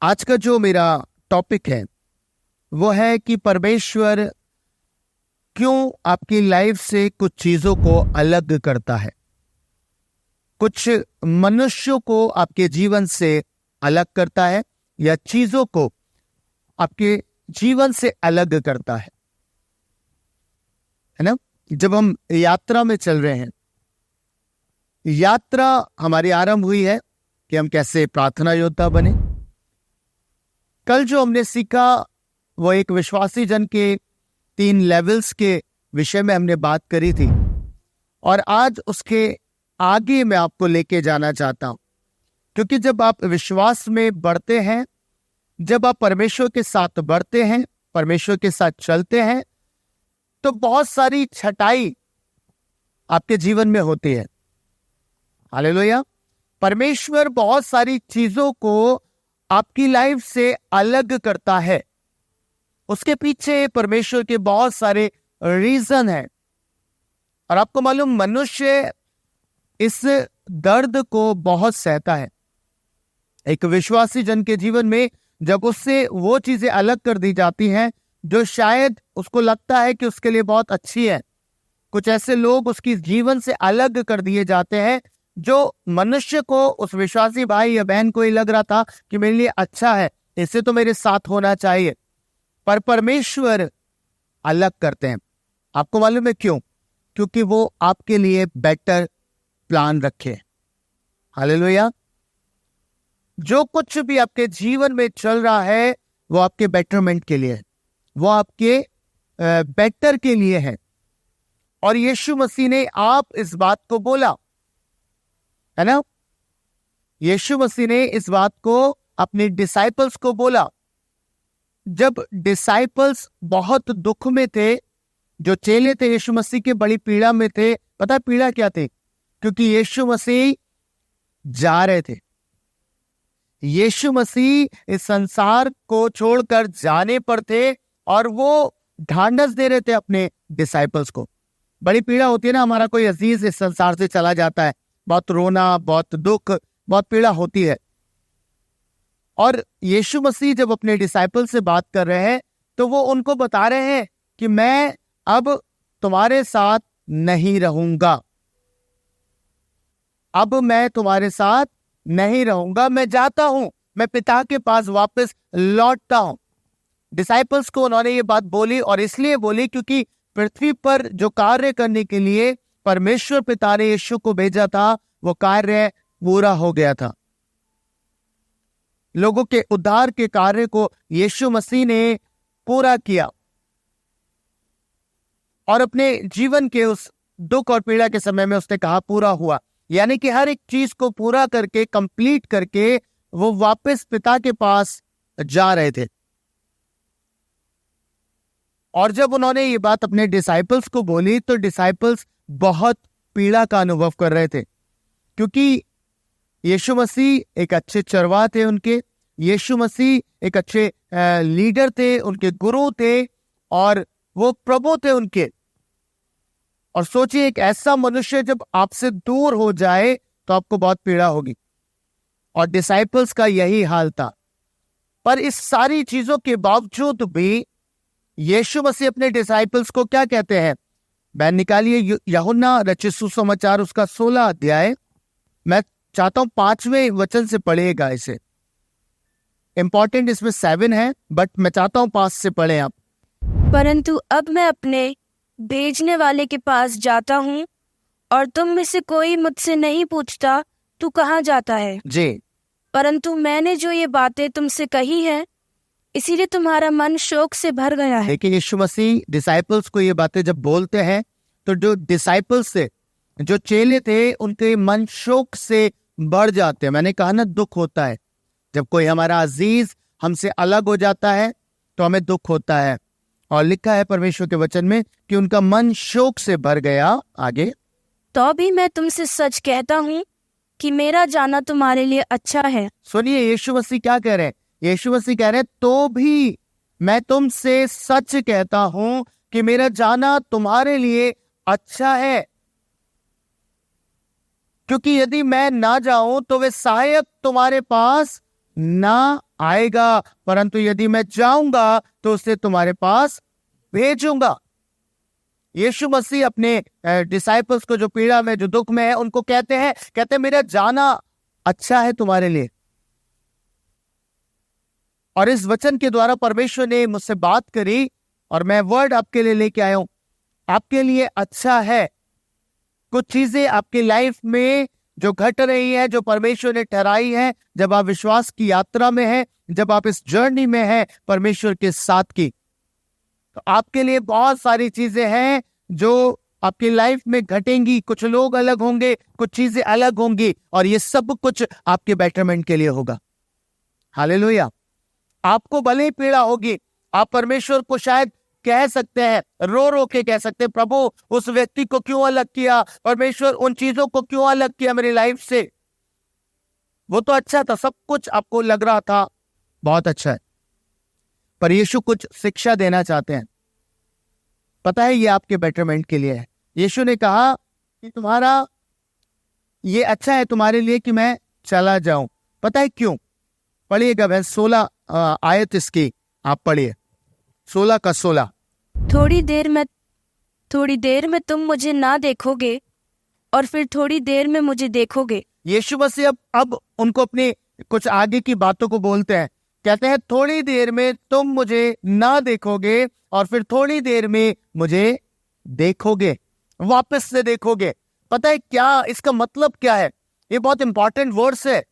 आज का जो मेरा टॉपिक है वो है कि परमेश्वर क्यों आपकी लाइफ से कुछ चीजों को अलग करता है, कुछ मनुष्यों को आपके जीवन से अलग करता है या चीजों को आपके जीवन से अलग करता है ना। जब हम यात्रा में चल रहे हैं, यात्रा हमारी आरंभ हुई है कि हम कैसे प्रार्थना योद्धा बने। कल जो हमने सीखा वो एक विश्वासी जन के 3 लेवल्स के विषय में हमने बात करी थी, और आज उसके आगे मैं आपको लेके जाना चाहता हूं, क्योंकि जब आप विश्वास में बढ़ते हैं, जब आप परमेश्वर के साथ बढ़ते हैं, परमेश्वर के साथ चलते हैं, तो बहुत सारी छटाई आपके जीवन में होती है। हालेलुया। परमेश्वर बहुत सारी चीजों को आपकी लाइफ से अलग करता है। उसके पीछे परमेश्वर के बहुत सारे रीजन हैं, और आपको मालूम, मनुष्य इस दर्द को बहुत सहता है। एक विश्वासी जन के जीवन में जब उससे वो चीजें अलग कर दी जाती हैं जो शायद उसको लगता है कि उसके लिए बहुत अच्छी है, कुछ ऐसे लोग उसकी जीवन से अलग कर दिए जाते हैं जो मनुष्य को, उस विश्वासी भाई या बहन को ही लग रहा था कि मेरे लिए अच्छा है, इससे तो मेरे साथ होना चाहिए, पर परमेश्वर अलग करते हैं। आपको मालूम है क्यों? क्योंकि वो आपके लिए बेटर प्लान रखे। हालेलुया। जो कुछ भी आपके जीवन में चल रहा है वो आपके बेटरमेंट के लिए है, वो आपके बेटर के लिए है। और यीशु मसीह ने आप इस बात को बोला है ना। यीशु मसीह ने इस बात को अपने डिसाइपल्स को बोला। जब डिसाइपल्स बहुत दुख में थे, जो चेले थे यीशु मसीह के, बड़ी पीड़ा में थे। पता है पीड़ा क्या थी? क्योंकि यीशु मसीह जा रहे थे। यीशु मसीह इस संसार को छोड़कर जाने पर थे, और वो ढांढस दे रहे थे अपने डिसाइपल्स को। बड़ी पीड़ा होती है ना, हमारा कोई अजीज इस संसार से चला जाता है, बहुत रोना, बहुत दुख, बहुत पीड़ा होती है। और यीशु मसीह जब अपने डिसाइपल से बात कर रहे हैं तो वो उनको बता रहे हैं कि मैं अब तुम्हारे साथ नहीं रहूंगा, अब मैं तुम्हारे साथ नहीं रहूंगा, मैं जाता हूं, मैं पिता के पास वापस लौटता हूं। डिसाइपल्स को उन्होंने ये बात बोली, और इसलिए बोली क्योंकि पृथ्वी पर जो कार्य करने के लिए परमेश्वर पिता ने यीशु को भेजा था, वो कार्य पूरा हो गया था। लोगों के उद्धार के कार्य को यीशु मसीह ने पूरा किया, और अपने जीवन के उस दुख और पीड़ा के समय में उसने कहा पूरा हुआ। यानी कि हर एक चीज को पूरा करके, कंप्लीट करके वो वापस पिता के पास जा रहे थे। और जब उन्होंने ये बात अपने डिसाइपल्स को बोली तो डिसाइपल्स बहुत पीड़ा का अनुभव कर रहे थे, क्योंकि यीशु मसीह एक अच्छे चरवाह थे उनके, यीशु मसीह एक अच्छे लीडर थे, उनके गुरु थे, और वो प्रभु थे उनके। और सोचिए, एक ऐसा मनुष्य जब आपसे दूर हो जाए तो आपको बहुत पीड़ा होगी, और डिसाइपल्स का यही हाल था। पर इस सारी चीजों के बावजूद भी यीशु मसीह अपने डिसाइपल्स को क्या कहते हैं? बैन निकालिए, यूहन्ना रचित सुसमाचार उसका 16 अध्याय। मैं चाहता हूं 5वें वचन से पढ़िएगा इसे। इंपॉर्टेंट इसमें 7 है, बट मैं चाहता हूं 5 से पढ़े आप। परंतु अब मैं अपने भेजने वाले के पास जाता हूँ, और तुम में से कोई मुझसे नहीं पूछता तू कहाँ जाता है जी। परंतु मैंने जो ये बातें तुमसे कही है, इसीलिए तुम्हारा मन शोक से भर गया है। देखिए, यीशु मसीह डिसाइपल्स को ये बातें जब बोलते हैं तो जो डिसाइपल्स थे, जो चेले थे, उनके मन शोक से बढ़ जाते हैं। मैंने कहा ना, दुख होता है जब कोई हमारा अजीज हमसे अलग हो जाता है तो हमें दुख होता है। और लिखा है परमेश्वर के वचन में कि उनका मन शोक से भर गया। आगे, तो भी मैं तुमसे सच कहता हूँ कि मेरा जाना तुम्हारे लिए अच्छा है। सुनिए यीशु मसीह क्या कह रहे हैं। यीशु मसीह कह रहे हैं, तो भी मैं तुमसे सच कहता हूं कि मेरा जाना तुम्हारे लिए अच्छा है, क्योंकि यदि मैं ना जाऊं तो वे सहायक तुम्हारे पास ना आएगा, परंतु यदि मैं जाऊंगा तो उसे तुम्हारे पास भेजूंगा। यीशु मसीह अपने डिसाइपल्स को जो पीड़ा में, जो दुख में है, उनको कहते हैं मेरा जाना अच्छा है तुम्हारे लिए। और इस वचन के द्वारा परमेश्वर ने मुझसे बात करी और मैं वर्ड आपके लिए लेके आया हूं। आपके लिए अच्छा है। कुछ चीजें आपकी लाइफ में जो घट रही है, जो परमेश्वर ने ठहराई है, जब आप विश्वास की यात्रा में हैं, जब आप इस जर्नी में हैं परमेश्वर के साथ की, तो आपके लिए बहुत सारी चीजें हैं जो आपकी लाइफ में घटेंगी। कुछ लोग अलग होंगे, कुछ चीजें अलग होंगी, और ये सब कुछ आपके बेटरमेंट के लिए होगा। हालेलुया। आपको भले ही पीड़ा होगी, आप परमेश्वर को शायद कह सकते हैं, रो रो के कह सकते हैं, प्रभु उस व्यक्ति को क्यों अलग किया, परमेश्वर उन चीजों को क्यों अलग किया मेरी लाइफ से। वो तो अच्छा था, सब कुछ आपको लग रहा था बहुत अच्छा है, पर यीशु कुछ शिक्षा देना चाहते हैं। पता है ये आपके बेटरमेंट के लिए है। यीशु ने कहा कि तुम्हारा ये अच्छा है तुम्हारे लिए कि मैं चला जाऊं। पता है क्यों? पढ़िएगा वह 16 आयत इसकी आप पढ़िए, 16 का 16। थोड़ी देर में तुम मुझे ना देखोगे और फिर थोड़ी देर में मुझे देखोगे। यीशु मसीह अब उनको अपनी कुछ आगे की बातों को बोलते हैं। कहते हैं थोड़ी देर में तुम मुझे ना देखोगे और फिर थोड़ी देर में मुझे देखोगे, वापस से देखोगे। पता है क्या इसका मतलब क्या है? ये बहुत इंपॉर्टेंट वर्ड्स है।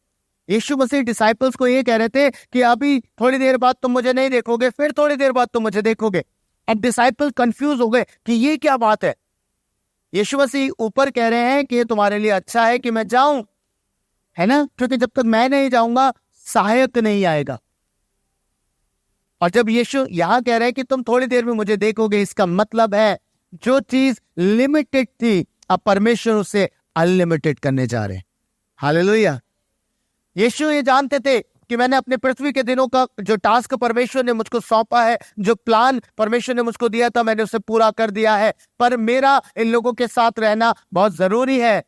यीशु मसीह डिसाइपल्स को ये कह रहे थे कि अभी थोड़ी देर बाद तुम मुझे नहीं देखोगे, फिर थोड़ी देर बाद तुम मुझे देखोगे। अब डिसाइपल कंफ्यूज हो गए कि ये क्या बात है। यीशु मसीह ऊपर कह रहे हैं कि तुम्हारे लिए अच्छा है कि मैं जाऊं, है ना, क्योंकि जब तक मैं नहीं जाऊंगा सहायक नहीं आएगा। और जब यीशु यहां कह रहे हैं कि तुम थोड़ी देर में मुझे देखोगे, इसका मतलब है जो चीज लिमिटेड थी अब परमेश्वर उसे अनलिमिटेड करने जा रहे हैं। हालेलुया। यीशु ये जानते थे कि मैंने अपने पृथ्वी के दिनों का जो टास्क परमेश्वर ने मुझको सौंपा है, जो प्लान परमेश्वर ने मुझको दिया था, मैंने उसे पूरा कर दिया है। पर मेरा इन लोगों के साथ रहना बहुत जरूरी है,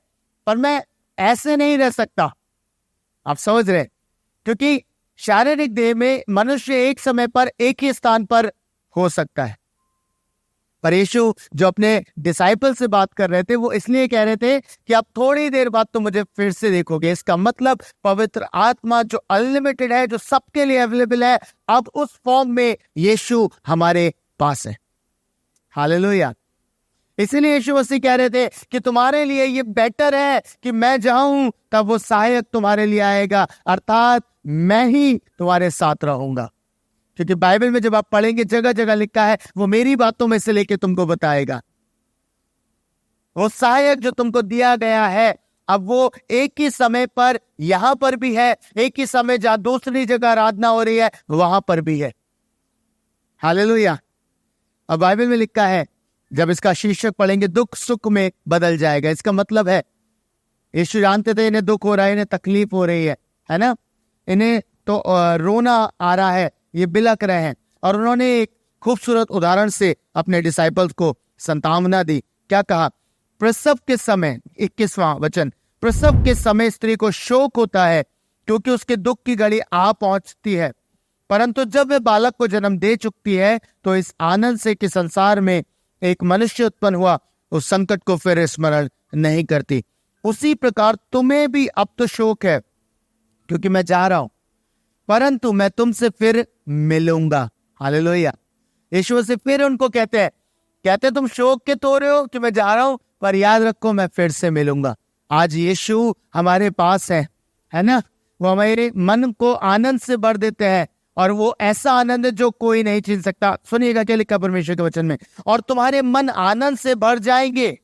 पर मैं ऐसे नहीं रह सकता। आप समझ रहे? क्योंकि शारीरिक देह में मनुष्य एक समय पर एक ही स्थान पर हो सकता है। पर यीशु जो अपने डिसाइपल से बात कर रहे थे वो इसलिए कह रहे थे कि अब थोड़ी देर बाद तो मुझे फिर से देखोगे। इसका मतलब पवित्र आत्मा जो अनलिमिटेड है, जो सबके लिए अवेलेबल है, अब उस फॉर्म में यीशु हमारे पास है। हालेलुया। इसीलिए यीशु मसीह कह रहे थे कि तुम्हारे लिए ये बेटर है कि मैं जाऊं, तब वो सहायक तुम्हारे लिए आएगा, अर्थात मैं ही तुम्हारे साथ रहूंगा। क्योंकि बाइबल में जब आप पढ़ेंगे जगह जगह लिखा है वो मेरी बातों में से लेके तुमको बताएगा। वो सहायक जो तुमको दिया गया है, अब वो एक ही समय पर यहां पर भी है, एक ही समय जहां दूसरी जगह आराधना हो रही है वहां पर भी है। हालेलुया। अब बाइबल में लिखा है, जब इसका शीर्षक पढ़ेंगे, दुख सुख में बदल जाएगा। इसका मतलब है यीशु जानते थे इन्हें दुख हो रहा है, इन्हें तकलीफ हो रही है ना, इन्हें तो रोना आ रहा है, ये बिलक रहे हैं। और उन्होंने एक खूबसूरत उदाहरण से अपने डिसाइपल्स को सांत्वना दी। क्या कहा? प्रसव के समय, 21वां वचन, प्रसव के समय स्त्री को शोक होता है क्योंकि उसके दुख की घड़ी आ पहुंचती है, परंतु जब वह बालक को जन्म दे चुकती है तो इस आनंद से कि संसार में एक मनुष्य उत्पन्न हुआ, उस संकट को फिर स्मरण नहीं करती। उसी प्रकार तुम्हें भी अब तो शोक है क्योंकि मैं जा रहा हूं, परंतु मैं तुमसे फिर मिलूंगा। हालेलुया। यीशु से फिर उनको कहते तुम शोक के तो रहे हो कि मैं जा रहा हूं, पर याद रखो मैं फिर से मिलूंगा। आज यीशु हमारे पास है ना, वो हमारे मन को आनंद से भर देते हैं, और वो ऐसा आनंद है जो कोई नहीं छीन सकता। सुनिएगा क्या लिखा परमेश्वर के वचन में, और तुम्हारे मन आनंद से भर जाएंगे।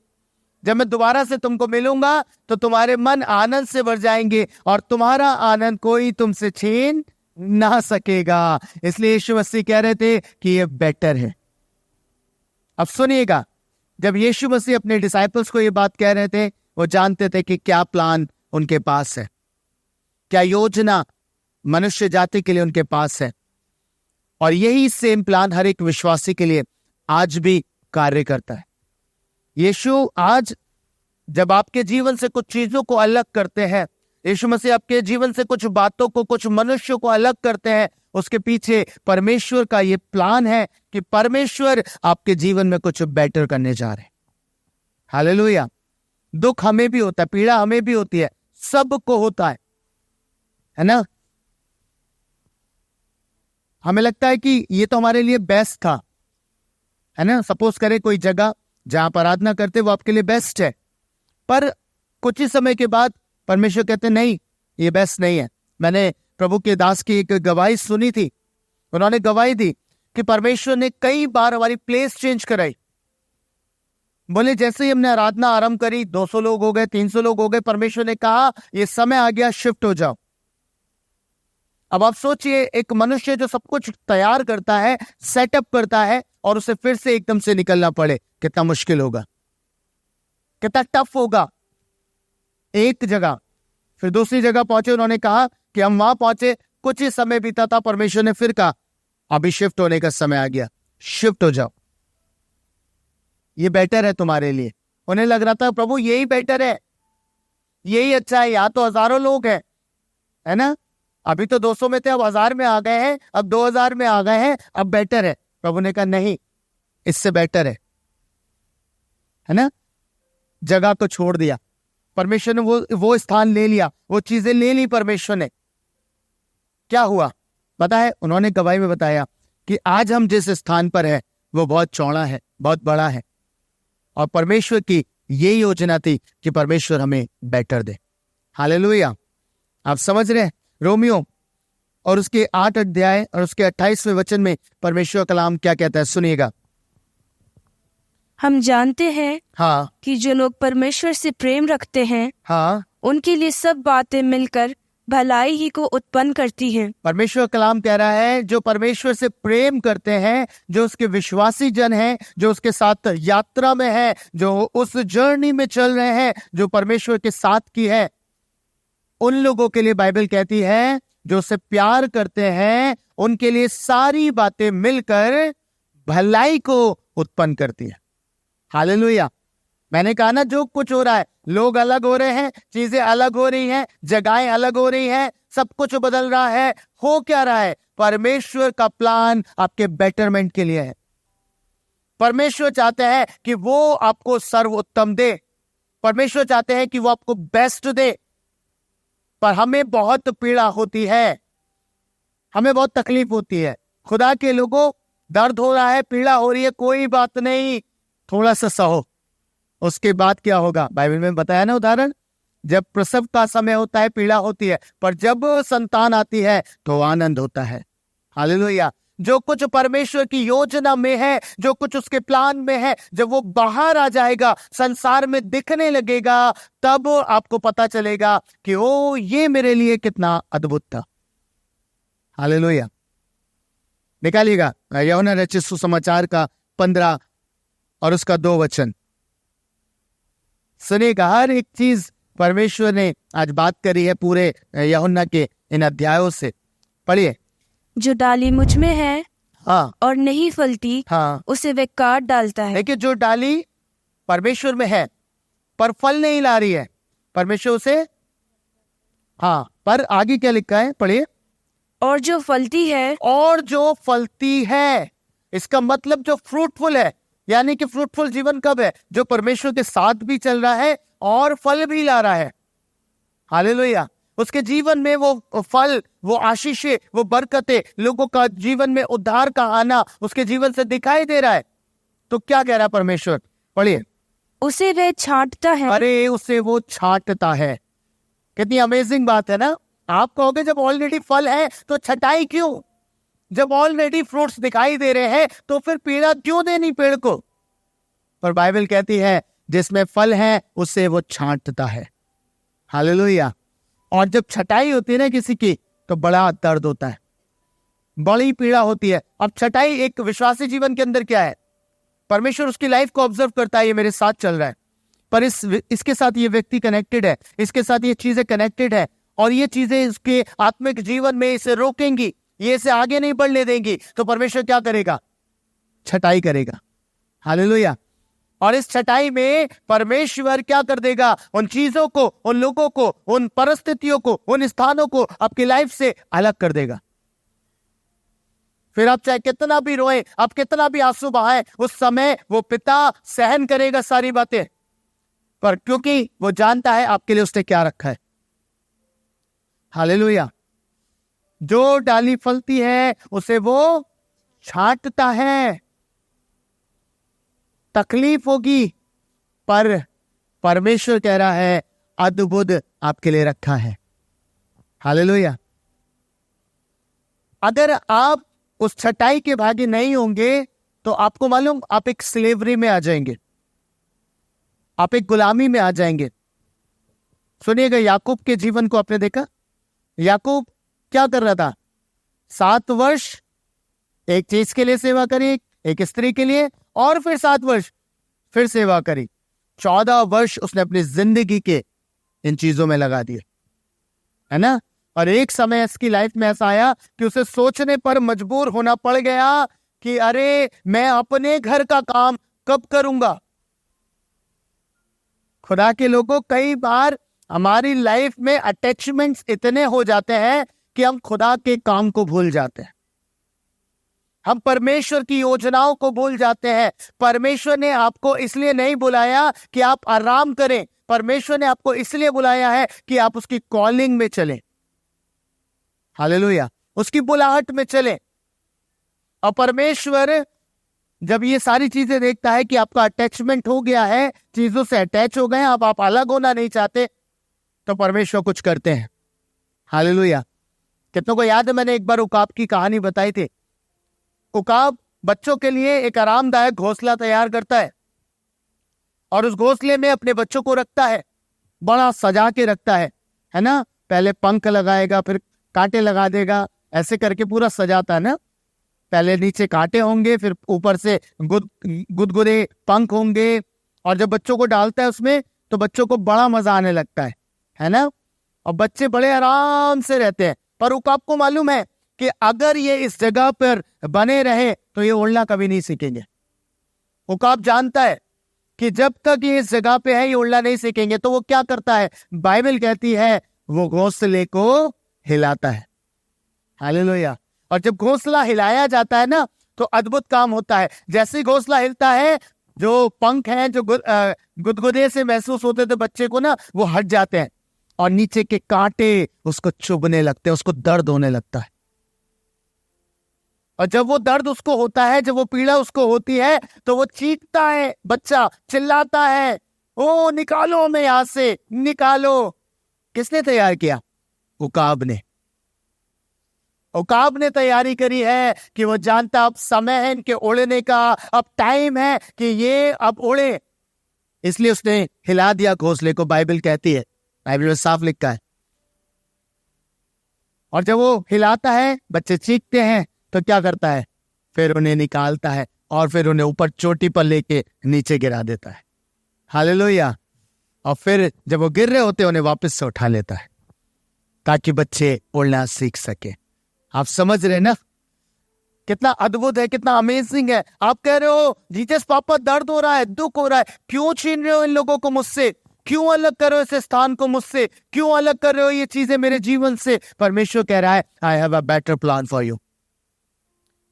जब मैं दोबारा से तुमको मिलूंगा तो तुम्हारे मन आनंद से भर जाएंगे और तुम्हारा आनंद कोई तुमसे छीन ना सकेगा। इसलिए यीशु मसीह कह रहे थे कि ये बेटर है। अब सुनिएगा, जब यीशु मसीह अपने डिसाइपल्स को ये बात कह रहे थे, वो जानते थे कि क्या प्लान उनके पास है, क्या योजना मनुष्य जाति के लिए उनके पास है। और यही सेम प्लान हर एक विश्वासी के लिए आज भी कार्य करता है। यीशु आज जब आपके जीवन से कुछ चीजों को अलग करते हैं, यीशु मसीह आपके जीवन से कुछ बातों को, कुछ मनुष्यों को अलग करते हैं, उसके पीछे परमेश्वर का ये प्लान है कि परमेश्वर आपके जीवन में कुछ बेटर करने जा रहे हैं। हालेलुया। दुख हमें भी होता है, पीड़ा हमें भी होती है, सबको होता है ना। हमें लगता है कि ये तो हमारे लिए बेस्ट था, है ना। सपोज करें कोई जगह जहां पर आराधना करते वो आपके लिए बेस्ट है, पर कुछ ही समय के बाद परमेश्वर कहते नहीं, ये बेस्ट नहीं है। मैंने प्रभु के दास की एक गवाही सुनी थी, उन्होंने गवाही दी कि परमेश्वर ने कई बार हमारी प्लेस चेंज कराई। बोले जैसे ही हमने आराधना आरंभ करी, 200 लोग हो गए, 300 लोग हो गए, परमेश्वर ने कहा ये समय आ गया, शिफ्ट हो जाओ। अब आप सोचिए, एक मनुष्य जो सब कुछ तैयार करता है, सेटअप करता है, और उसे फिर से एकदम से निकलना पड़े, कितना मुश्किल होगा, कितना टफ होगा। एक जगह फिर दूसरी जगह पहुंचे, उन्होंने कहा कि हम वहां पहुंचे, कुछ ही समय बीता था, परमेश्वर ने फिर कहा अभी शिफ्ट होने का समय आ गया, शिफ्ट हो जाओ, ये बेटर है तुम्हारे लिए। उन्हें लग रहा था प्रभु यही बेटर है, यही अच्छा है, यहाँ तो हजारों लोग हैं, है ना। अभी तो 200 में थे, अब 1000 में आ गए हैं, अब 2000 में आ गए हैं, अब बेटर है। प्रभु ने कहा नहीं, इससे बेटर है ना। जगह को छोड़ दिया परमेश्वर ने, वो स्थान ले लिया, वो चीजें ले ली परमेश्वर ने। क्या हुआ पता है, उन्होंने गवाही में बताया कि आज हम जिस स्थान पर है वो बहुत चौड़ा है, बहुत बड़ा है, और परमेश्वर की ये योजना थी कि परमेश्वर हमें बेटर दे। हालेलुया। आप समझ रहे हैं, रोमियो और उसके 8 अध्याय और उसके 28वें वचन में परमेश्वर कलाम क्या कहता है, सुनिएगा। हम जानते हैं हाँ कि जो लोग परमेश्वर से प्रेम रखते हैं, हाँ, उनके लिए सब बातें मिलकर भलाई ही को उत्पन्न करती हैं। परमेश्वर कलाम कह रहा है जो परमेश्वर से प्रेम करते हैं, जो उसके विश्वासी जन हैं, जो उसके साथ यात्रा में है, जो उस जर्नी में चल रहे हैं, जो परमेश्वर के साथ की है, उन लोगों के लिए बाइबल कहती है जो उससे प्यार करते हैं, उनके लिए सारी बातें मिलकर भलाई को उत्पन्न करती है। हालेलुया। मैंने कहा ना, जो कुछ हो रहा है, लोग अलग हो रहे हैं, चीजें अलग हो रही हैं, जगहें अलग हो रही हैं, सब कुछ बदल रहा है, हो क्या रहा है, परमेश्वर का प्लान आपके बेटरमेंट के लिए है। परमेश्वर चाहते हैं कि वो आपको सर्वोत्तम दे, परमेश्वर चाहते हैं कि वो आपको बेस्ट दे, पर हमें बहुत पीड़ा होती है, हमें बहुत तकलीफ होती है। खुदा के लोगों, दर्द हो रहा है, पीड़ा हो रही है, कोई बात नहीं, थोड़ा सा सहो, उसके बाद क्या होगा। बाइबल में बताया ना उदाहरण, जब प्रसव का समय होता है पीड़ा होती है, पर जब संतान आती है तो आनंद होता है। हालेलुया। जो कुछ परमेश्वर की योजना में है, जो कुछ उसके प्लान में है, जब वो बाहर आ जाएगा, संसार में दिखने लगेगा, तब आपको पता चलेगा कि ओ, ये मेरे लिए कितना अद्भुत था। हालेलुया। निकालिएगा यूहन्ना रचित सुसमाचार का 15 और उसका 2 वचन। सुनिएगा, हर एक चीज परमेश्वर ने आज बात करी है पूरे यूहन्ना के इन अध्यायों से। पढ़िए। जो डाली मुझ में है हाँ और नहीं फलती, हाँ, उसे वे काट डालता है। देखिए, जो डाली परमेश्वर में है पर फल नहीं ला रही है, परमेश्वर उसे, हाँ, पर आगे क्या लिखा है, पढ़िए। और जो फलती है, और जो फलती है, इसका मतलब जो फ्रूटफुल है, यानी कि फ्रूटफुल जीवन कब है, जो परमेश्वर के साथ भी चल रहा है और फल भी ला रहा है। हालेलुया। उसके जीवन में वो फल, वो आशीषें, वो बरकतें, लोगों का जीवन में उद्धार का आना उसके जीवन से दिखाई दे रहा है। तो क्या कह रहा है परमेश्वर, पढ़िए। उसे वह छांटता है। अरे, उसे वो छांटता है। कितनी अमेजिंग बात है ना। आप कहोगे जब ऑलरेडी फल है तो छटाई क्यों, जब ऑलरेडी फ्रूट्स दिखाई दे रहे हैं तो फिर पीड़ा क्यों देनी पेड़ को। पर बाइबल कहती है जिसमें फल है उसे वो छांटता है। हालेलुया। और जब छटाई होती है ना किसी की, तो बड़ा दर्द होता है, बड़ी पीड़ा होती है। अब छटाई एक विश्वासी जीवन के अंदर क्या है, परमेश्वर उसकी लाइफ को ऑब्जर्व करता है, ये मेरे साथ चल रहा है, पर इसके साथ ये व्यक्ति कनेक्टेड है, इसके साथ ये चीजें कनेक्टेड है, और ये चीजें इसके आत्मिक जीवन में इसे रोकेंगी, ये इसे आगे नहीं बढ़ने देंगी। तो परमेश्वर क्या करेगा, छटाई करेगा। हालेलुया। और इस छटाई में परमेश्वर क्या कर देगा? उन चीजों को, उन लोगों को, उन परिस्थितियों को, उन स्थानों को आपकी लाइफ से अलग कर देगा। फिर आप चाहे कितना भी रोए, आप कितना भी आंसू बहाए, उस समय वो पिता सहन करेगा सारी बातें, पर क्योंकि वो जानता है आपके लिए उसने क्या रखा है। हालेलुया। जो डाली फलती है उसे वो छांटता है। तकलीफ होगी, पर परमेश्वर कह रहा है अद्भुत आपके लिए रखा है। हालेलुया। अगर आप उस छटाई के भागी नहीं होंगे तो आपको मालूम, आप एक स्लेवरी में आ जाएंगे, आप एक गुलामी में आ जाएंगे। सुनिएगा, याकूब के जीवन को आपने देखा। याकूब क्या कर रहा था? 7 वर्ष एक चीज के लिए सेवा करी, एक स्त्री के लिए, और फिर 7 वर्ष फिर सेवा करी। 14 वर्ष उसने अपनी जिंदगी के इन चीजों में लगा दिए, है ना। और एक समय इसकी लाइफ में ऐसा आया कि उसे सोचने पर मजबूर होना पड़ गया कि अरे मैं अपने घर का काम कब करूंगा। खुदा के लोगों, कई बार हमारी लाइफ में अटैचमेंट्स इतने हो जाते हैं कि हम खुदा के काम को भूल जाते हैं, हम परमेश्वर की योजनाओं को भूल जाते हैं। परमेश्वर ने आपको इसलिए नहीं बुलाया कि आप आराम करें, परमेश्वर ने आपको इसलिए बुलाया है कि आप उसकी कॉलिंग में चलें। हालेलुया। उसकी बुलाहट में चलें। और परमेश्वर जब ये सारी चीजें देखता है कि आपका अटैचमेंट हो गया है, चीजों से अटैच हो गए हैं, अब आप अलग होना नहीं चाहते, तो परमेश्वर कुछ करते हैं। हालेलुया। कितनों को याद है, मैंने एक बार उकाब की कहानी बताई थी। उकाब बच्चों के लिए एक आरामदायक घोंसला तैयार करता है और उस घोंसले में अपने बच्चों को रखता है, बड़ा सजा के रखता है ना। पहले पंख लगाएगा, फिर कांटे लगा देगा, ऐसे करके पूरा सजाता है ना। पहले नीचे कांटे होंगे, फिर ऊपर से गुदगुदे पंख होंगे, और जब बच्चों को डालता है उसमें तो बच्चों को बड़ा मजा आने लगता है ना। और बच्चे बड़े आराम से रहते हैं। पर उकाब को मालूम है कि अगर ये इस जगह पर बने रहे तो ये उड़ना कभी नहीं सीखेंगे। उकाब जानता है कि जब तक ये इस जगह पे है ये उड़ना नहीं सीखेंगे। तो वो क्या करता है? बाइबल कहती है वो घोंसले को हिलाता है। हालेलुया। और जब घोंसला हिलाया जाता है ना तो अद्भुत काम होता है। जैसे घोंसला हिलता है, जो पंख हैं जो गुदगुदे से महसूस होते थे बच्चे को ना, वो हट जाते हैं और नीचे के कांटे उसको चुभने लगते हैं, उसको दर्द होने लगता है। और जब वो दर्द उसको होता है, जब वो पीड़ा उसको होती है, तो वो चीखता है, बच्चा चिल्लाता है, ओ निकालो हमें यहां से, निकालो। किसने तैयार किया? उकाब ने। उकाब ने तैयारी करी है कि वो जानता अब समय है इनके उड़ने का, अब टाइम है कि ये अब उड़े, इसलिए उसने हिला दिया घोंसले को। बाइबल कहती है, बाइबल में साफ लिखा है। और जब वो हिलाता है, बच्चे चीखते हैं, तो क्या करता है? फिर उन्हें निकालता है और फिर उन्हें ऊपर चोटी पर लेके नीचे गिरा देता है। हालेलुया। और फिर जब वो गिर रहे होते हैं उन्हें वापस से उठा लेता है ताकि बच्चे उड़ना सीख सके। आप समझ रहे ना? कितना अद्भुत है, कितना अमेजिंग है। आप कह रहे हो जीसस पापा दर्द हो रहा है, दुख हो रहा है, क्यों छीन रहे हो इन लोगों को मुझसे? क्यों अलग कर रहे हो इस स्थान को मुझसे? क्यों अलग कर रहे हो ये चीजें मेरे जीवन से? परमेश्वर कह रहा है I have a better plan for you.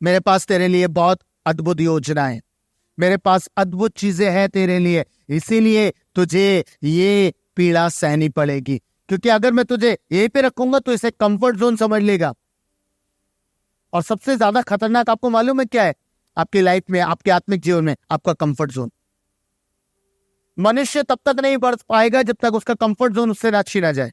मेरे पास तेरे लिए बहुत अद्भुत योजना है, मेरे पास अद्भुत चीजें हैं तेरे लिए, इसीलिए तुझे ये पीड़ा सहनी पड़ेगी। क्योंकि अगर मैं तुझे यहीं पे रखूंगा तो इसे कंफर्ट जोन समझ लेगा। और सबसे ज्यादा खतरनाक आपको मालूम है क्या है? आपकी लाइफ में, आपके आत्मिक जीवन में, आपका कंफर्ट जोन। मनुष्य तब तक नहीं बढ़ पाएगा जब तक उसका कंफर्ट जोन उससे ना छीना जाए।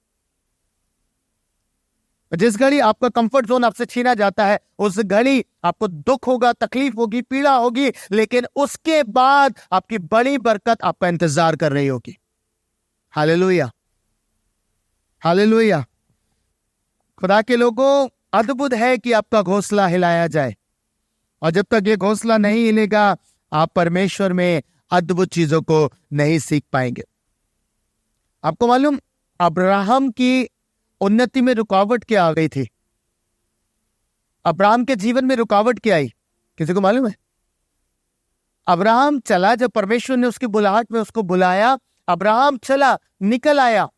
जिस घड़ी आपका कंफर्ट जोन आपसे छीना जाता है, उस घड़ी आपको दुख होगा, तकलीफ होगी, पीड़ा होगी, लेकिन उसके बाद आपकी बड़ी बरकत आपका इंतजार कर रही होगी। Hallelujah, hallelujah. खुदा के लोगों, अद्भुत है कि आपका घोंसला हिलाया जाए, और जब तक ये घोंसला नहीं हिलेगा आप परमेश्वर में अद्भुत चीजों को नहीं सीख पाएंगे। आपको मालूम, अब्राहम की उन्नति में रुकावट क्या आ गई थी? अब्राहम के जीवन में रुकावट क्या आई? किसी को मालूम है? अब्राहम चला, जब परमेश्वर ने उसकी बुलाहट में उसको बुलाया, अब्राहम चला, निकल आया।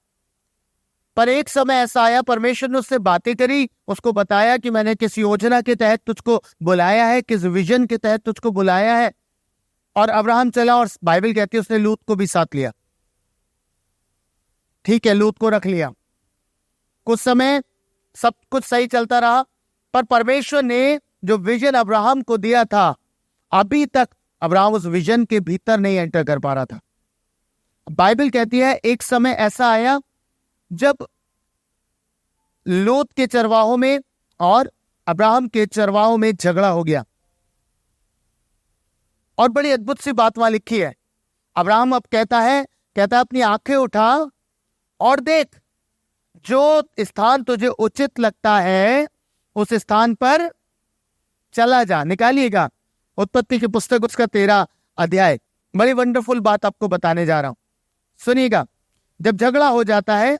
पर एक समय ऐसा आया, परमेश्वर ने उससे बातें करी, उसको बताया कि मैंने किस योजना के तहत तुझको बुलाया है, किस विजन के तहत तुझको बुलाया है। और अब्राहम चला, और बाइबल कहती है उसने लूत को भी साथ लिया। ठीक है, लूत को रख लिया। कुछ समय सब कुछ सही चलता रहा, पर परमेश्वर ने जो विजन अब्राहम को दिया था, अभी तक अब्राहम उस विजन के भीतर नहीं एंटर कर पा रहा था। बाइबल कहती है एक समय ऐसा आया जब लूत के चरवाहों में और अब्राहम के चरवाहों में झगड़ा हो गया। और बड़ी अद्भुत सी बात वहां लिखी है। अब्राहम अब कहता है अपनी आंखें उठा और देख, जो स्थान तुझे उचित लगता है उस स्थान पर चला जा। निकालिएगा उत्पत्ति की पुस्तक उसका 13 अध्याय। बड़ी वंडरफुल बात आपको बताने जा रहा हूं, सुनिएगा। जब झगड़ा हो जाता है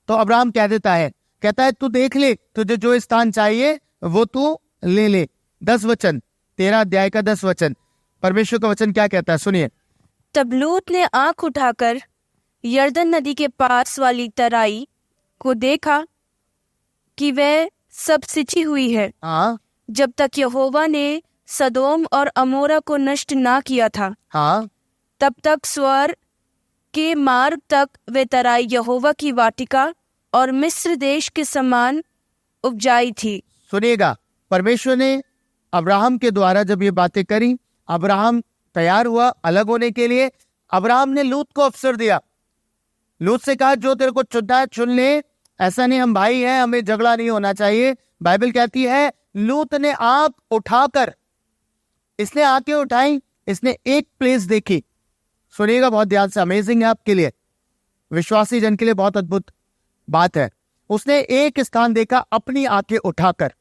तो अब्राहम कह देता है, कहता है तू देख ले, तुझे जो स्थान चाहिए वो तू ले ले। 10 वचन, 13 अध्याय का 10 वचन, परमेश्वर का वचन क्या कहता है, सुनिए। तब लूत ने आंख उठाकर यरदन नदी के पास वाली तराई को देखा कि वह सब सिंची हुई है, हाँ, जब तक यहोवा ने सदोम और अमोरा को नष्ट ना किया था। हाँ, तब तक स्वर के मार्ग तक वे तराई यहोवा की वाटिका और मिस्र देश के समान उपजाई थी। सुनिएगा, परमेश्वर ने अब्राहम के द्वारा जब ये बातें करी, अब्राहम तैयार हुआ अलग होने के लिए। अब्राहम ने लूत को अवसर दिया, लूत से कहा जो तेरे को चुनना है चुन ले, ऐसा नहीं हम भाई हैं, हमें झगड़ा नहीं होना चाहिए। बाइबल कहती है लूत ने आंख उठाकर, इसने आंखें उठाई, इसने एक प्लेस देखी। सुनिएगा बहुत ध्यान से, अमेजिंग है आपके लिए, विश्वासी जन के लिए बहुत अद्भुत बात है। उसने एक स्थान देखा अपनी आंखें उठाकर,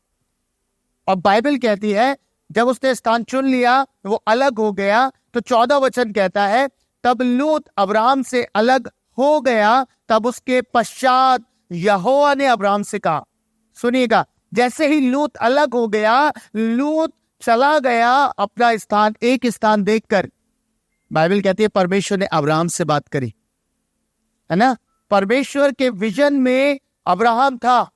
और बाइबल कहती है जब उसने स्थान चुन लिया वो अलग हो गया। तो 14 वचन कहता है तब लूत अब्राहम से अलग हो गया, तब उसके पश्चात यहोवा ने अब्राहम से कहा। सुनिएगा, जैसे ही लूत अलग हो गया, लूत चला गया अपना स्थान, एक स्थान देखकर। बाइबल कहती है परमेश्वर ने अब्राहम से बात करी, है ना। परमेश्वर के विजन में अब्राहम था,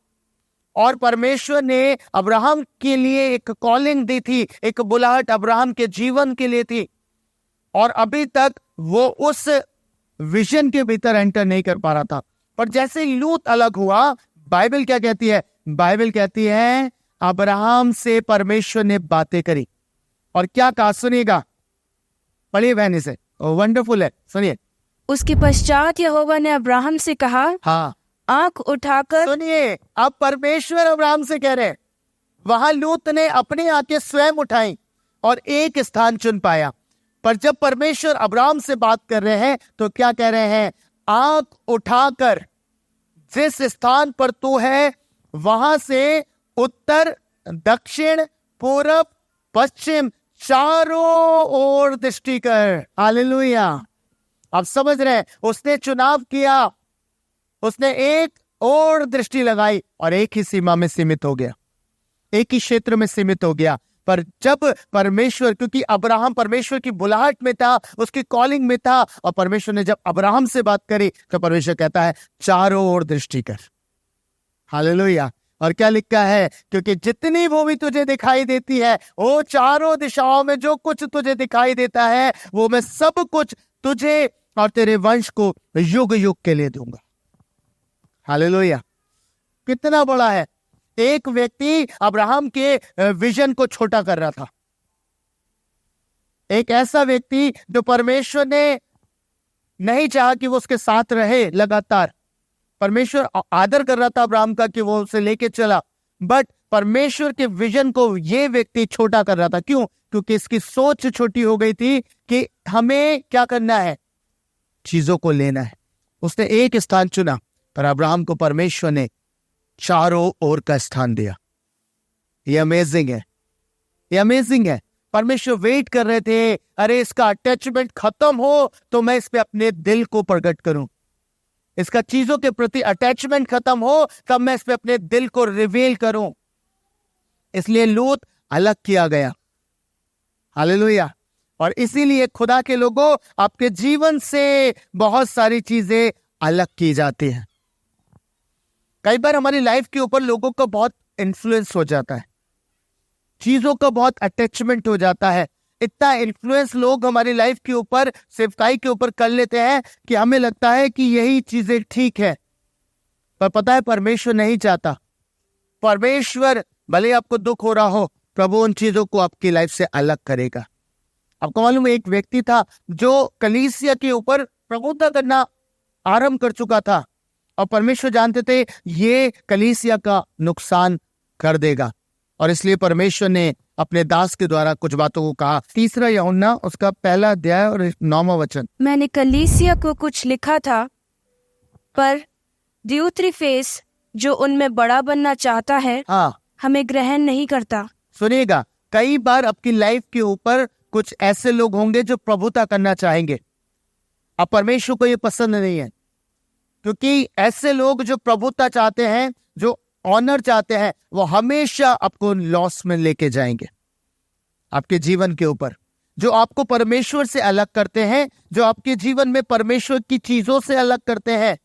और परमेश्वर ने अब्राहम के लिए एक कॉलिंग दी थी, एक बुलाहट अब्राहम के जीवन के लिए थी, और अभी तक वो उस विजन के भीतर एंटर नहीं कर पा रहा था। पर जैसे लूत अलग हुआ, बाइबल क्या कहती है, बाइबल कहती है अब्राहम से परमेश्वर ने बातें करी, और क्या कहा, सुनिएगा, पढ़िए बहनी से, वंडरफुल है, सुनिए। उसके पश्चात यहोवा ने अब्राहम से कहा, हाँ, आंख उठाकर, सुनिए, अब परमेश्वर अब्राहम से कह रहे हैं। वहां लूत ने अपनी आंखें स्वयं उठाई और एक स्थान चुन पाया, पर जब परमेश्वर अब्राहम से बात कर रहे हैं तो क्या कह रहे हैं, आंख उठाकर जिस स्थान पर तू है वहां से उत्तर, दक्षिण, पूरब, पश्चिम चारों ओर दृष्टि कर। हालेलुया। आप समझ रहे हैं, उसने चुनाव किया, उसने एक और दृष्टि लगाई और एक ही सीमा में सीमित हो गया, एक ही क्षेत्र में सीमित हो गया। पर जब परमेश्वर, क्योंकि अब्राहम परमेश्वर की बुलाहट में था, उसकी कॉलिंग में था, और परमेश्वर ने जब अब्राहम से बात करी तो परमेश्वर कहता है चारों ओर दृष्टि कर। हालेलुया। और क्या लिखा है, क्योंकि जितनी भूमि तुझे दिखाई देती है, वो चारों दिशाओं में जो कुछ तुझे दिखाई देता है, वो मैं सब कुछ तुझे और तेरे वंश को युग युग के लिए दूंगा। हालेलुया। कितना बड़ा है। एक व्यक्ति अब्राहम के विजन को छोटा कर रहा था, एक ऐसा व्यक्ति जो परमेश्वर ने नहीं चाहा कि वो उसके साथ रहे लगातार। परमेश्वर आदर कर रहा था अब्राहम का कि वो उसे लेके चला, बट परमेश्वर के विजन को ये व्यक्ति छोटा कर रहा था। क्यों? क्योंकि इसकी सोच छोटी हो गई थी कि हमें क्या करना है, चीजों को लेना है। उसने एक स्थान चुना, पर अब्राहम को परमेश्वर ने चारों ओर का स्थान दिया। ये अमेजिंग है, ये अमेजिंग है। परमेश्वर वेट कर रहे थे, अरे इसका अटैचमेंट खत्म हो तो मैं इस पे अपने दिल को प्रकट करूं, इसका चीजों के प्रति अटैचमेंट खत्म हो तब मैं इस पे अपने दिल को रिवील करूं। इसलिए लूत अलग किया गया। हालेलुया। और इसीलिए खुदा के लोगों, आपके जीवन से बहुत सारी चीजें अलग की जाती हैं। कई बार हमारी लाइफ के ऊपर लोगों का बहुत इन्फ्लुएंस हो जाता है, चीजों का बहुत अटैचमेंट हो जाता है। इतना इन्फ्लुएंस लोग हमारी लाइफ के ऊपर, सेवकाई के ऊपर कर लेते हैं कि हमें लगता है कि यही चीजें ठीक है। पर पता है, परमेश्वर नहीं चाहता। परमेश्वर, भले आपको दुख हो रहा हो, प्रभु उन चीजों को आपकी लाइफ से अलग करेगा। आपको मालूम है, एक व्यक्ति था जो कलीसिया के ऊपर प्रभुता करना आरंभ कर चुका था, और परमेश्वर जानते थे ये कलीसिया का नुकसान कर देगा, और इसलिए परमेश्वर ने अपने दास के द्वारा कुछ बातों को कहा। 3 यूहन्ना उसका 1 अध्याय और 9वां वचन। मैंने कलीसिया को कुछ लिखा था, पर दियुत्रिफेस जो उनमें बड़ा बनना चाहता है, हमें ग्रहण नहीं करता। सुनिएगा, कई बार आपकी लाइफ के ऊपर कुछ ऐसे लोग होंगे जो प्रभुता करना चाहेंगे। अब परमेश्वर को ये पसंद नहीं है, क्योंकि ऐसे लोग जो प्रभुता चाहते हैं, जो ऑनर चाहते हैं, वो हमेशा आपको लॉस में लेके जाएंगे। आपके जीवन के ऊपर जो आपको परमेश्वर से अलग करते हैं, जो आपके जीवन में परमेश्वर की चीजों से अलग करते हैं,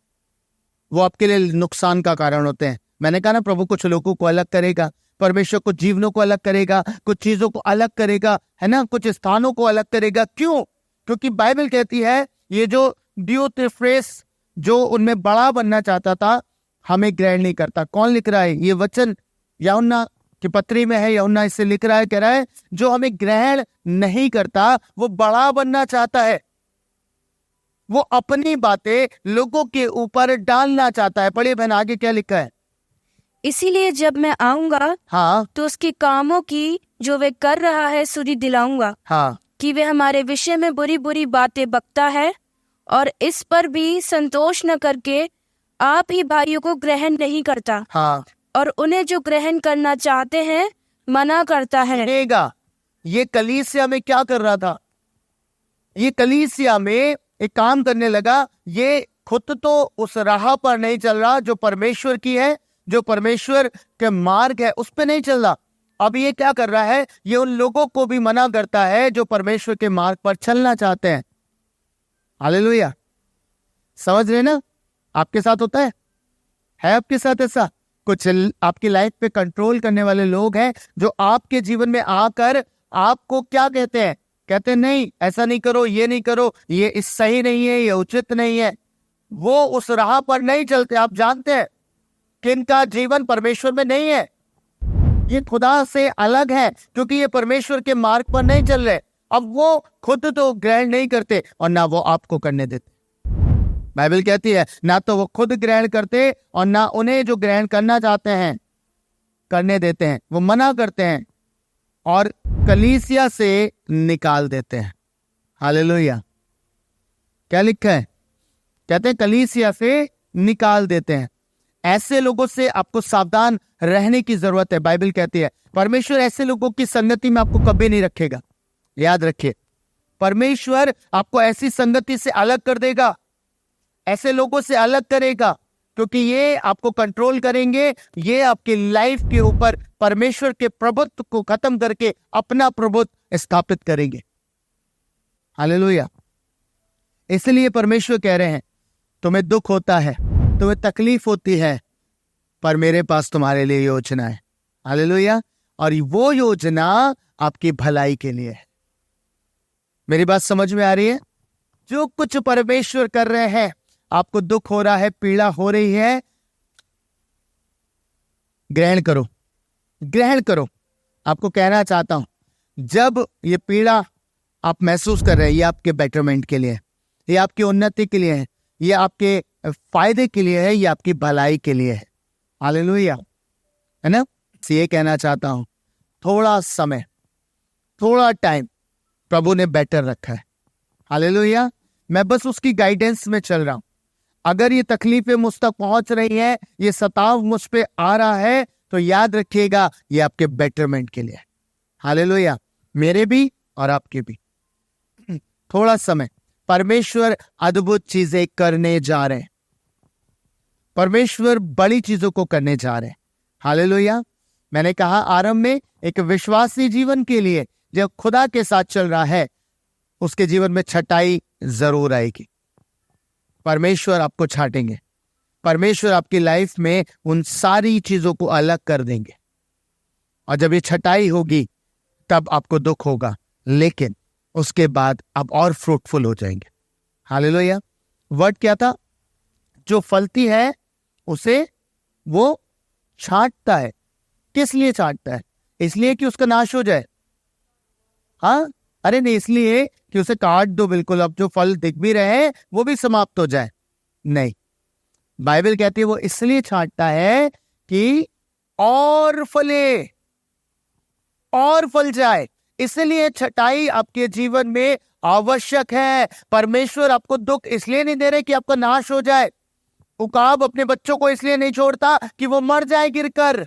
वो आपके लिए नुकसान का कारण होते हैं। मैंने कहा ना, प्रभु कुछ लोगों को अलग करेगा, परमेश्वर कुछ जीवनों को अलग करेगा, कुछ चीजों को अलग करेगा, है ना, कुछ स्थानों को अलग करेगा। क्यों? क्योंकि बाइबल कहती है ये जो दियुत्रिफेस जो उनमें बड़ा बनना चाहता था, हमें ग्रहण नहीं करता। कौन लिख रहा है ये वचन? यूहन्ना की पत्री में है। यूहन्ना इससे लिख रहा है, कह रहा है जो हमें ग्रहण नहीं करता वो बड़ा बनना चाहता है, वो अपनी बातें लोगों के ऊपर डालना चाहता है। पढ़िए बहन, आगे क्या लिखा है? इसीलिए जब मैं आऊंगा, तो उसके कामों की जो वे कर रहा है सुधि दिलाऊंगा, कि वे हमारे विषय में बुरी बुरी बातें बकता है, और इस पर भी संतोष न करके आप ही भाइयों को ग्रहण नहीं करता, और उन्हें जो ग्रहण करना चाहते हैं मना करता है। ये कलीसिया में क्या कर रहा था? ये कलीसिया में एक काम करने लगा। ये खुद तो उस राह पर नहीं चल रहा जो परमेश्वर की है, जो परमेश्वर के मार्ग है, उस पे नहीं चल रहा। अब ये क्या कर रहा है? ये उन लोगों को भी मना करता है जो परमेश्वर के मार्ग पर चलना चाहते हैं। हालेलुया, समझ रहे ना? आपके साथ होता है आपके साथ ऐसा कुछ? आपकी लाइफ पे कंट्रोल करने वाले लोग हैं जो आपके जीवन में आकर आपको क्या कहते हैं? कहते हैं नहीं, ऐसा नहीं करो, ये नहीं करो, ये इस सही नहीं है, ये उचित नहीं है। वो उस राह पर नहीं चलते। आप जानते हैं कि इनका जीवन परमेश्वर में नहीं है, ये खुदा से अलग है, क्योंकि ये परमेश्वर के मार्ग पर नहीं चल रहे। अब वो खुद तो ग्रहण नहीं करते और ना वो आपको करने देते। बाइबल कहती है ना तो वो खुद ग्रहण करते और ना उन्हें जो ग्रहण करना चाहते हैं करने देते हैं। वो मना करते हैं और कलीसिया से निकाल देते हैं। हालेलुया, क्या लिखा है? कहते हैं कलीसिया से निकाल देते हैं। ऐसे लोगों से आपको सावधान रहने की जरूरत है। बाइबल कहती है परमेश्वर ऐसे लोगों की संगति में आपको कभी नहीं रखेगा। याद रखिए, परमेश्वर आपको ऐसी संगति से अलग कर देगा, ऐसे लोगों से अलग करेगा, क्योंकि ये आपको कंट्रोल करेंगे। ये आपकी लाइफ के ऊपर परमेश्वर के प्रभुत्व को खत्म करके अपना प्रभुत्व स्थापित करेंगे। हालेलुया। इसलिए परमेश्वर कह रहे हैं तुम्हें दुख होता है, तुम्हें तकलीफ होती है, पर मेरे पास तुम्हारे लिए योजना है। हालेलुया। और वो योजना आपकी भलाई के लिए है। मेरी बात समझ में आ रही है? जो कुछ परमेश्वर कर रहे हैं, आपको दुख हो रहा है, पीड़ा हो रही है, ग्रहण करो, ग्रहण करो। आपको कहना चाहता हूं, जब ये पीड़ा आप महसूस कर रहे हैं, ये आपके बेटरमेंट के लिए है, ये आपकी उन्नति के लिए है, ये आपके फायदे के लिए है, ये आपकी भलाई के लिए है। हालेलुया, है ना? ये कहना चाहता हूं, थोड़ा समय, थोड़ा टाइम प्रभु ने बेटर रखा है। हालेलुया। मैं बस उसकी गाइडेंस में चल रहा हूं। अगर ये तकलीफें मुझ तक पहुंच रही हैं, ये सताव मुझ पे आ रहा है, तो याद रखिएगा ये आपके बेटरमेंट के लिए है। हालेलुया, मेरे भी और आपके भी। थोड़ा समय, परमेश्वर अद्भुत चीजें करने जा रहे हैं, परमेश्वर बड़ी चीजों को करने जा रहे हैं। हालेलुया। मैंने कहा आरंभ में, एक विश्वासी जीवन के लिए जो खुदा के साथ चल रहा है, उसके जीवन में छटाई जरूर आएगी। परमेश्वर आपको छाटेंगे, परमेश्वर आपकी लाइफ में उन सारी चीजों को अलग कर देंगे, और जब ये छटाई होगी तब आपको दुख होगा, लेकिन उसके बाद आप और फ्रूटफुल हो जाएंगे। हालेलुया। वर्ड क्या था? जो फलती है उसे वो छांटता है। किस लिए छांटता है? इसलिए कि उसका नाश हो जाए? हाँ, अरे नहीं, इसलिए कि उसे काट दो बिल्कुल, अब जो फल दिख भी रहे हैं वो भी समाप्त हो जाए? नहीं, बाइबल कहती है वो इसलिए छांटता है कि और फले, और फल जाए। इसलिए छटाई आपके जीवन में आवश्यक है। परमेश्वर आपको दुख इसलिए नहीं दे रहे कि आपका नाश हो जाए। उकाब अपने बच्चों को इसलिए नहीं छोड़ता कि वो मर जाए गिरकर,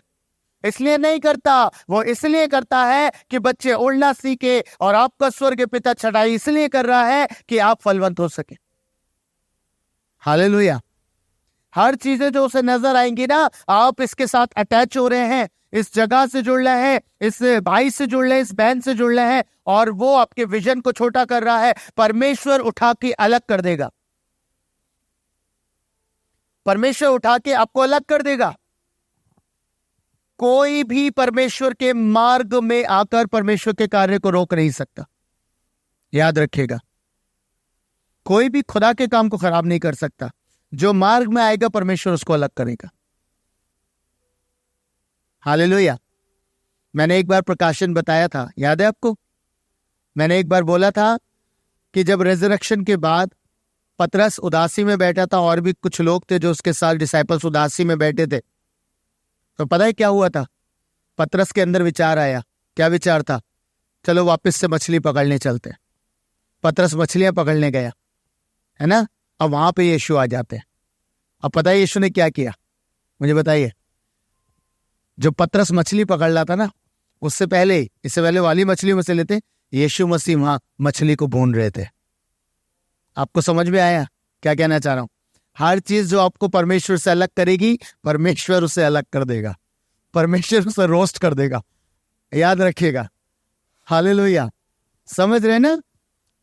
इसलिए नहीं करता। वो इसलिए करता है कि बच्चे उड़ना सीखे, और आपका स्वर्ग पिता छटाई इसलिए कर रहा है कि आप फलवंत हो सके। हालेलुया। हर चीजें जो उसे नजर आएंगी ना, आप इसके साथ अटैच हो रहे हैं, इस जगह से जुड़ रहे हैं, इस भाई से जुड़ रहे हैं, इस बहन से जुड़ रहे हैं, और वो आपके विजन को छोटा कर रहा है। परमेश्वर उठा के अलग कर देगा, परमेश्वर उठा के आपको अलग कर देगा। कोई भी परमेश्वर के मार्ग में आकर परमेश्वर के कार्य को रोक नहीं सकता। याद रखिएगा, कोई भी खुदा के काम को खराब नहीं कर सकता। जो मार्ग में आएगा परमेश्वर उसको अलग करेगा। हालेलुया। मैंने एक बार प्रकाशन बताया था, याद है आपको? मैंने एक बार बोला था कि जब रेजरेक्शन के बाद पतरस उदासी में बैठा था, और भी कुछ लोग थे जो उसके साथ डिसाइपल्स उदासी में बैठे थे, तो पता है क्या हुआ था? पतरस के अंदर विचार आया। क्या विचार था? चलो वापस से मछली पकड़ने चलते हैं। पतरस मछलियां पकड़ने गया, है ना? अब वहां पे यीशु आ जाते हैं। अब पता है यीशु ने क्या किया? मुझे बताइए। जो पतरस मछली पकड़ रहा था ना, उससे पहले, इससे पहले वाली मछली में से लेते, यीशु मसीह वहां मछली को भून रहे थे। आपको समझ में आया क्या कहना चाह रहा हूं? हर चीज जो आपको परमेश्वर से अलग करेगी, परमेश्वर उसे अलग कर देगा, परमेश्वर उसे रोस्ट कर देगा। याद रखिएगा। हालेलुया। समझ रहे ना?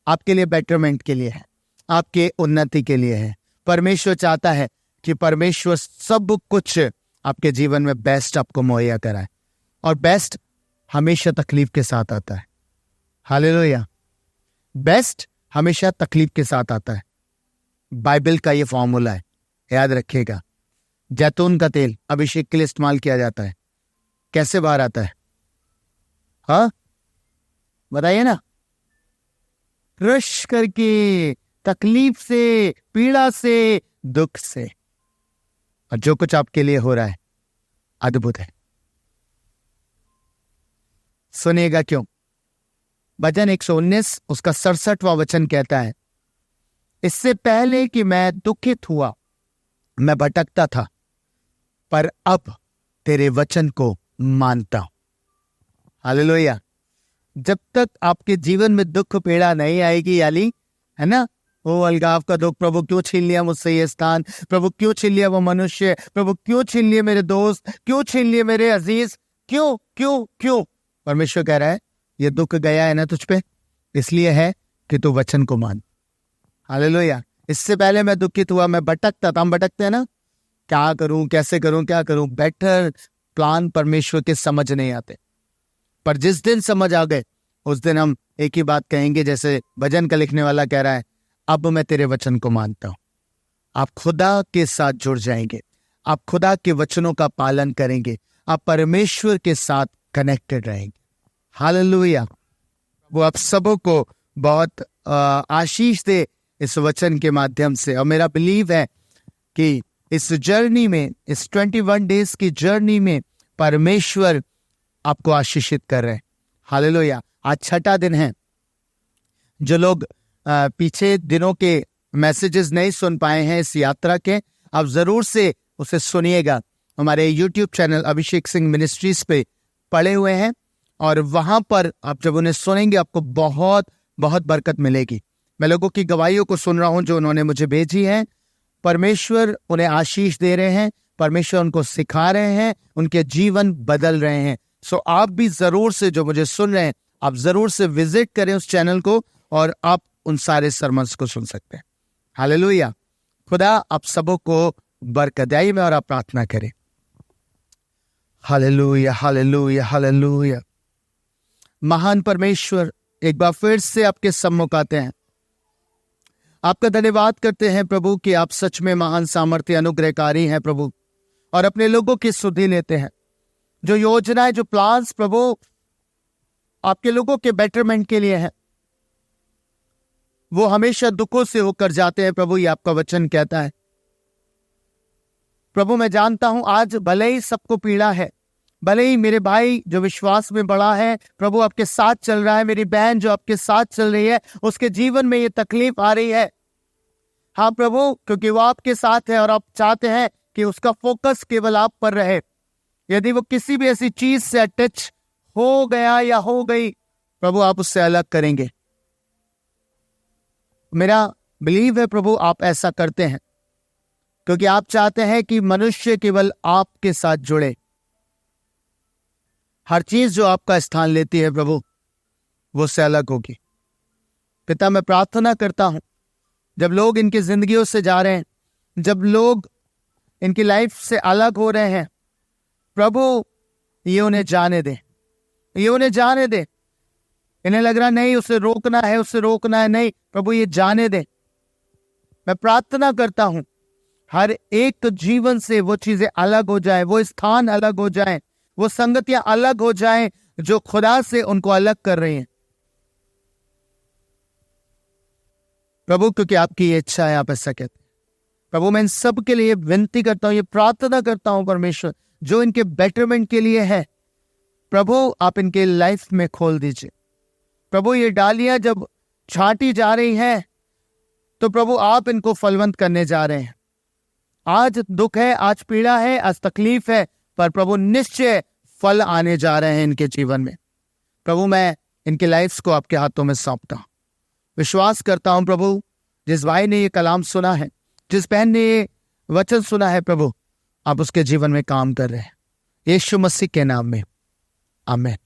आपके लिए बेटरमेंट के लिए है, आपके उन्नति के लिए है। परमेश्वर चाहता है कि परमेश्वर सब कुछ आपके जीवन में बेस्ट आपको मुहैया कराए, और बेस्ट हमेशा तकलीफ के साथ आता है। हालेलुया। बेस्ट हमेशा तकलीफ के साथ आता है। बाइबल का ये फॉर्मूला है, याद रखिएगा। जैतून का तेल अभिषेक के लिए इस्तेमाल किया जाता है, कैसे बाहर आता है? हाँ, बताइए ना। क्रश करके, तकलीफ से, पीड़ा से, दुख से। और जो कुछ आपके लिए हो रहा है अद्भुत है। सुनिएगा क्यों। भजन 119 उसका 67वां वचन कहता है, इससे पहले कि मैं दुखित हुआ मैं भटकता था, पर अब तेरे वचन को मानता हूं। हालेलुया। जब तक आपके जीवन में दुख पीड़ा नहीं आएगी, यानी, है ना, वो अलगाव का दुख, प्रभु क्यों छीन लिया मुझसे ये स्थान, प्रभु क्यों छीन लिया वो मनुष्य, प्रभु क्यों छीन लिए मेरे दोस्त, क्यों छीन लिए मेरे अजीज, क्यों क्यों क्यों? परमेश्वर कह रहा है ये दुख गया है ना तुझ पे, इसलिए है कि तू वचन को मान। हालेलुया। इससे पहले मैं दुखित हुआ, मैं भटकता था। हम भटकते हैं ना, क्या करूं, कैसे करूं, क्या करूं। बेटर प्लान परमेश्वर के समझ नहीं आते, पर जिस दिन समझ आ गए उस दिन हम एक ही बात कहेंगे, जैसे भजन का लिखने वाला कह रहा है, अब मैं तेरे वचन को मानता हूं। आप खुदा के साथ जुड़ जाएंगे, आप खुदा के वचनों का पालन करेंगे, आप परमेश्वर के साथ कनेक्टेड रहेंगे। हालेलुया। वो आप सबों को बहुत आशीष दे इस वचन के माध्यम से। और मेरा बिलीव है कि इस जर्नी में, इस 21 डेज की जर्नी में परमेश्वर आपको आशीषित कर रहे हैं। हालेलुया। आज 6ठा दिन है। जो लोग पीछे दिनों के मैसेजेस नहीं सुन पाए हैं इस यात्रा के, आप जरूर से उसे सुनिएगा। हमारे YouTube channel Abhishek Singh ministries पे पड़े हुए हैं, और वहां पर आप जब उन्हें सुनेंगे आपको बहुत बहुत बरकत मिलेगी। मैं लोगों की गवाहियों को सुन रहा हूं जो उन्होंने मुझे भेजी है। परमेश्वर उन्हें आशीष दे रहे हैं, परमेश्वर उनको सिखा रहे हैं, उनके जीवन बदल रहे हैं। सो आप भी जरूर से, जो मुझे सुन रहे हैं, आप जरूर से विजिट करें उस चैनल को और आप उन सारे सरमन्स को सुन सकते हैं। हालेलुया। खुदा आप सबों को बरकत दे में और आप प्रार्थना करें। Hallelujah, hallelujah, hallelujah. महान परमेश्वर, एक बार फिर से आपके सम्मुख आते हैं, आपका धन्यवाद करते हैं प्रभु कि आप सच में महान सामर्थ्य अनुग्रहकारी हैं प्रभु, और अपने लोगों की सुधि लेते हैं। जो योजनाएं, जो प्लान्स प्रभु आपके लोगों के बेटरमेंट के लिए हैं, वो हमेशा दुखों से होकर जाते हैं प्रभु, ये आपका वचन कहता है। प्रभु मैं जानता हूं आज भले ही सबको पीड़ा है, भले ही मेरे भाई जो विश्वास में बड़ा है प्रभु आपके साथ चल रहा है, मेरी बहन जो आपके साथ चल रही है उसके जीवन में ये तकलीफ आ रही है। हाँ प्रभु, क्योंकि वो आपके साथ है और आप चाहते हैं कि उसका फोकस केवल आप पर रहे। यदि वो किसी भी ऐसी चीज से अटैच हो गया या हो गई प्रभु, आप उससे अलग करेंगे। मेरा बिलीव है प्रभु आप ऐसा करते हैं, क्योंकि आप चाहते हैं कि मनुष्य केवल आपके साथ जुड़े। हर चीज जो आपका स्थान लेती है प्रभु वो से अलग होगी। पिता मैं प्रार्थना करता हूं, जब लोग इनकी जिंदगियों से जा रहे हैं, जब लोग इनकी लाइफ से अलग हो रहे हैं प्रभु, ये उन्हें जाने दे, ये उन्हें जाने दे। इन्हें लग रहा नहीं उसे रोकना है, उसे रोकना है, नहीं प्रभु ये जाने दे। मैं प्रार्थना करता हूं हर एक जीवन से वो चीजें अलग हो जाए, वो स्थान अलग हो जाए, वो संगतियां अलग हो जाएं जो खुदा से उनको अलग कर रही हैं प्रभु, क्योंकि आपकी ये इच्छा है, आप ऐसा कहते हैं। प्रभु मैं इन सब के लिए विनती करता हूं, ये प्रार्थना करता हूं परमेश्वर, जो इनके बेटरमेंट के लिए है प्रभु, आप इनके लाइफ में खोल दीजिए। प्रभु ये डालियां जब छांटी जा रही हैं तो प्रभु आप इनको फलवंत करने जा रहे हैं। आज दुख है, आज पीड़ा है, आज तकलीफ है, पर प्रभु निश्चय फल आने जा रहे हैं इनके जीवन में। प्रभु मैं इनके लाइफ्स को आपके हाथों में सौंपता हूं। विश्वास करता हूं प्रभु, जिस भाई ने ये कलाम सुना है, जिस बहन ने ये वचन सुना है प्रभु, आप उसके जीवन में काम कर रहे हैं। यीशु मसीह के नाम में आमीन।